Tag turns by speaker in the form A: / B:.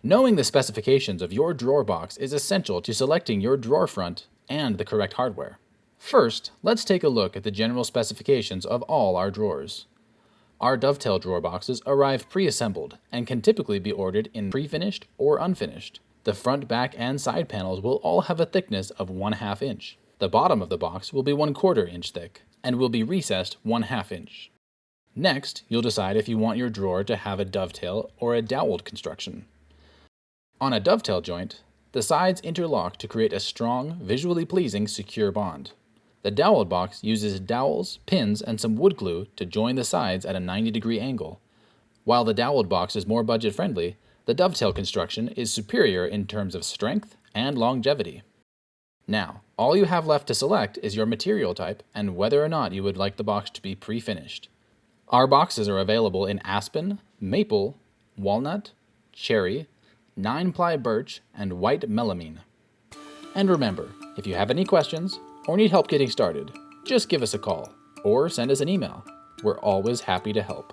A: Knowing the specifications of your drawer box is essential to selecting your drawer front and the correct hardware. First, let's take a look at the general specifications of all our drawers. Our Dovetail drawer boxes arrive pre-assembled and can typically be ordered in pre-finished or unfinished. The front, back, and side panels will all have a thickness of 1/2 inch. The bottom of the box will be 1/4 inch thick and will be recessed 1/2 inch. Next, you'll decide if you want your drawer to have a dovetail or a doweled construction. On a dovetail joint, the sides interlock to create a strong, visually pleasing, secure bond. The doweled box uses dowels, pins, and some wood glue to join the sides at a 90-degree angle. While the doweled box is more budget-friendly, the dovetail construction is superior in terms of strength and longevity. Now, all you have left to select is your material type and whether or not you would like the box to be pre-finished. Our boxes are available in aspen, maple, walnut, cherry, 9-ply birch, and white melamine. And remember, if you have any questions or need help getting started, just give us a call or send us an email. We're always happy to help.